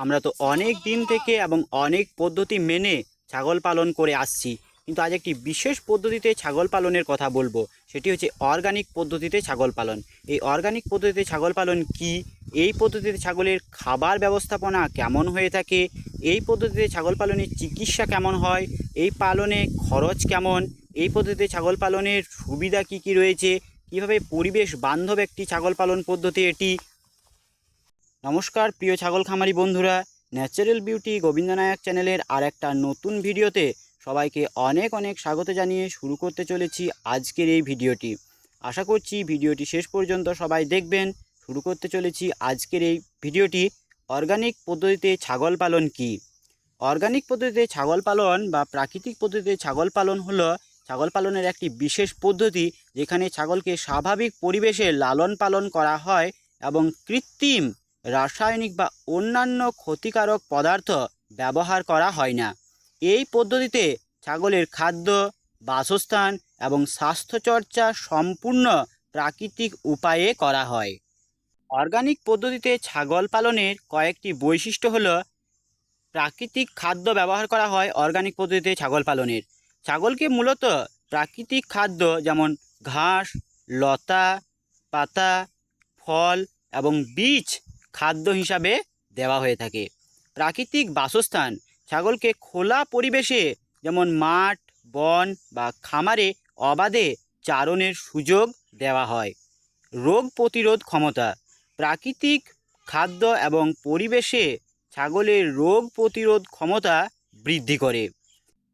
আমরা তো অনেক দিন থেকে এবং অনেক পদ্ধতি মেনে ছাগল পালন করে আসছি, কিন্তু আজ একটি বিশেষ পদ্ধতিতে ছাগল পালনের কথা বলবো। সেটি হচ্ছে অর্গানিক পদ্ধতিতে ছাগল পালন। এই অর্গানিক পদ্ধতিতে ছাগল পালন কি, এই পদ্ধতিতে ছাগলের খাবার ব্যবস্থাপনা কেমন হয়ে থাকে, এই পদ্ধতিতে ছাগল পালনের চিকিৎসা কেমন হয়, এই পালনে খরচ কেমন, এই পদ্ধতিতে ছাগল পালনের সুবিধা কি কি রয়েছে, কিভাবে পরিবেশ বান্ধব একটি ছাগল পালন পদ্ধতি এটি। নমস্কার প্রিয় ছাগল খামারি বন্ধুরা, ন্যাচারাল বিউটি গোবিন্দনায়ক চ্যানেলের আর একটা নতুন ভিডিওতে সবাইকে অনেক অনেক স্বাগত জানিয়ে শুরু করতে চলেছি আজকের এই ভিডিওটি। আশা করছি ভিডিওটি শেষ পর্যন্ত সবাই দেখবেন। শুরু করতে চলেছি আজকের এই ভিডিওটি। অর্গানিক পদ্ধতিতে ছাগল পালন কি? অর্গানিক পদ্ধতিতে ছাগল পালন বা প্রাকৃতিক পদ্ধতিতে ছাগল পালন হলো ছাগল পালনের একটি বিশেষ পদ্ধতি, যেখানে ছাগলকে স্বাভাবিক পরিবেশে লালন পালন করা হয় এবং কৃত্রিম রাসায়নিক বা অন্যান্য ক্ষতিকারক পদার্থ ব্যবহার করা হয় না। এই পদ্ধতিতে ছাগলের খাদ্য, বাসস্থান এবং স্বাস্থ্যচর্চা সম্পূর্ণ প্রাকৃতিক উপায়ে করা হয়। অর্গানিক পদ্ধতিতে ছাগল পালনের কয়েকটি বৈশিষ্ট্য হলো: প্রাকৃতিক খাদ্য ব্যবহার করা হয় অর্গানিক পদ্ধতিতে ছাগল পালনের। ছাগলকে মূলত প্রাকৃতিক খাদ্য যেমন ঘাস, লতা পাতা, ফল এবং বীজ খাদ্য হিসাবে দেওয়া হয়ে থাকে। প্রাকৃতিক বাসস্থান: ছাগলকে খোলা পরিবেশে যেমন মাঠ, বন বা খামারে অবাধে চারণের সুযোগ দেওয়া হয়। রোগ প্রতিরোধ ক্ষমতা: প্রাকৃতিক খাদ্য এবং পরিবেশে ছাগলের রোগ প্রতিরোধ ক্ষমতা বৃদ্ধি করে।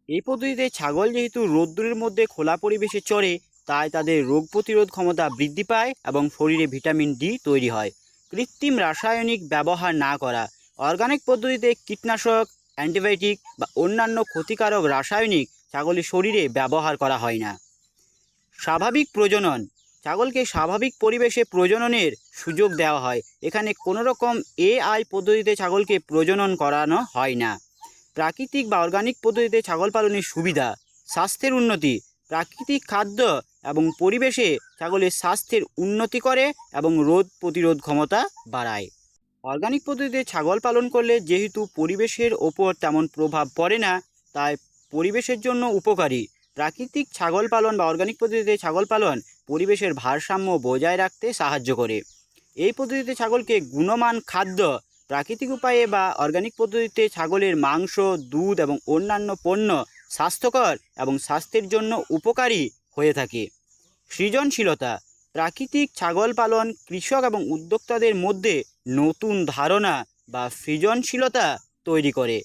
এই পদ্ধতিতে ছাগল যেহেতু রোদ্দুরের মধ্যে খোলা পরিবেশে চরে, তাই তাদের রোগ প্রতিরোধ ক্ষমতা বৃদ্ধি পায় এবং শরীরে ভিটামিন ডি তৈরি হয়। কৃত্রিম রাসায়নিক ব্যবহার না করা: অর্গানিক পদ্ধতিতে কীটনাশক, অ্যান্টিবায়োটিক বা অন্যান্য ক্ষতিকারক রাসায়নিক ছাগলের শরীরে ব্যবহার করা হয় না। স্বাভাবিক প্রজনন: ছাগলকে স্বাভাবিক পরিবেশে প্রজননের সুযোগ দেওয়া হয়। এখানে কোনো রকম এআই পদ্ধতিতে ছাগলকে প্রজনন করানো হয় না। প্রাকৃতিক বা অর্গানিক পদ্ধতিতে ছাগল পালনের সুবিধা: স্বাস্থ্যের উন্নতি: প্রাকৃতিক খাদ্য এবং পরিবেশে ছাগলের স্বাস্থ্যের উন্নতি করে এবং রোগ প্রতিরোধ ক্ষমতা বাড়ায়। অর্গানিক পদ্ধতিতে ছাগল পালন করলে যেহেতু পরিবেশের ওপর তেমন প্রভাব পড়ে না, তাই পরিবেশের জন্য উপকারী। প্রাকৃতিক ছাগল পালন বা অর্গানিক পদ্ধতিতে ছাগল পালন পরিবেশের ভারসাম্য বজায় রাখতে সাহায্য করে। এই পদ্ধতিতে ছাগলকে গুণমান খাদ্য: প্রাকৃতিক উপায়ে বা অর্গানিক পদ্ধতিতে ছাগলের মাংস, দুধ এবং অন্যান্য পণ্য স্বাস্থ্যকর এবং স্বাস্থ্যের জন্য উপকারী হয়ে থাকে। সৃজনশীলতা: প্রাকৃতিক ছাগল পালন কৃষক এবং উদ্যোক্তাদের মধ্যে নতুন ধারণা বা সৃজনশীলতা তৈরি করে।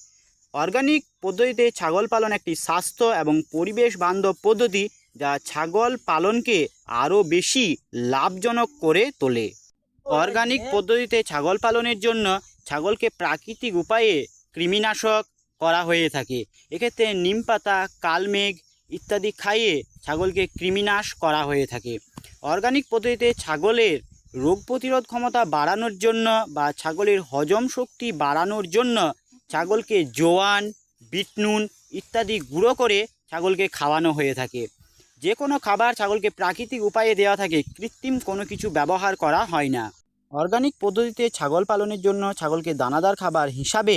অর্গানিক পদ্ধতিতে ছাগল পালন একটি স্বাস্থ্য এবং পরিবেশ বান্ধব পদ্ধতি, যা ছাগল পালনকে আরও বেশি লাভজনক করে তোলে। অর্গানিক পদ্ধতিতে ছাগল পালনের জন্য ছাগলকে প্রাকৃতিক উপায়ে কৃমিনাশক করা হয়ে থাকে। এক্ষেত্রে নিম পাতা, কালমেঘ ইত্যাদি খাইয়ে ছাগলকে কৃমিনাশ করা হয়ে থাকে। অর্গানিক পদ্ধতিতে ছাগলের রোগ প্রতিরোধ ক্ষমতা বাড়ানোর জন্য বা ছাগলের হজম শক্তি বাড়ানোর জন্য ছাগলকে জোয়ান, বিট নুন ইত্যাদি গুঁড়ো করে ছাগলকে খাওয়ানো হয়ে থাকে। যে কোনো খাবার ছাগলকে প্রাকৃতিক উপায়ে দেওয়া থাকে, কৃত্রিম কোনো কিছু ব্যবহার করা হয় না। অর্গানিক পদ্ধতিতে ছাগল পালনের জন্য ছাগলকে দানাদার খাবার হিসাবে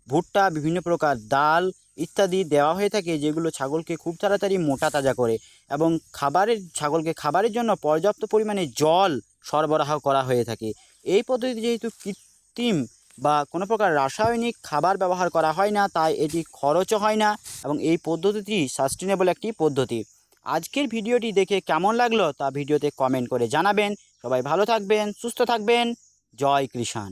ভুট্টা, বিভিন্ন প্রকার ডাল ইত্যাদি দেওয়া হয়ে থাকে, যেগুলো ছাগলকে খুব তাড়াতাড়ি মোটা তাজা করে এবং ছাগলকে খাবারের জন্য পর্যাপ্ত পরিমাণে জল সরবরাহ করা হয়ে থাকে। এই পদ্ধতিতে যেহেতু কৃত্রিম বা কোনো প্রকার রাসায়নিক খাবার ব্যবহার করা হয় না, তাই এটি খরচও হয় না এবং এই পদ্ধতিটি সাস্টেনেবল একটি পদ্ধতি। আজকের ভিডিওটি দেখে কেমন লাগলো তা ভিডিওতে কমেন্ট করে জানাবেন। সবাই ভালো থাকবেন, সুস্থ থাকবেন। জয় কৃষাণ।